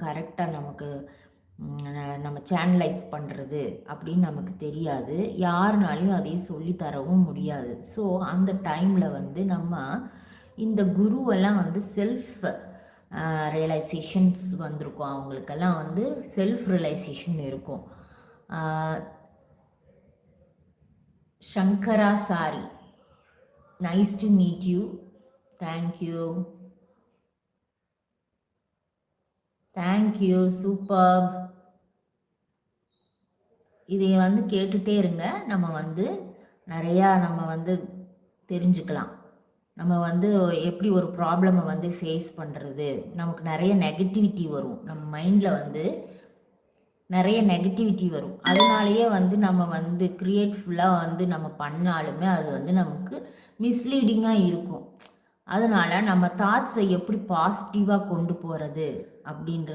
கரெக்டாக நமக்கு நம்ம சேனலைஸ் பண்ணுறது அப்படின்னு நமக்கு தெரியாது. யாருனாலையும் அதையும் சொல்லி தரவும் முடியாது. ஸோ அந்த டைமில் வந்து நம்ம இந்த குருவெல்லாம் வந்து செல்ஃப் ரியலைசேஷன்ஸ் வந்திருக்கும். அவங்களுக்கெல்லாம் வந்து செல்ஃப் ரியலைசேஷன் இருக்கும். Shankara sorry, nice to meet you. Thank you thank you, super. இதை வந்து கேட்டுகிட்டே இருங்க. நம்ம வந்து நிறையா நம்ம வந்து தெரிஞ்சுக்கலாம். நம்ம வந்து எப்படி ஒரு ப்ராப்ளமை வந்து ஃபேஸ் பண்ணுறது. நமக்கு நிறைய நெகட்டிவிட்டி வரும், நம்ம மைண்டில் வந்து நிறைய நெகட்டிவிட்டி வரும். அதனாலேயே வந்து நம்ம வந்து கிரியேட்ஃபுல்லாக வந்து நம்ம பண்ணாலுமே அது வந்து நமக்கு மிஸ்லீடிங்காக இருக்கும். அதனால நம்ம தாட்ஸை எப்படி பாசிட்டிவாக கொண்டு போகிறது அப்படின்ற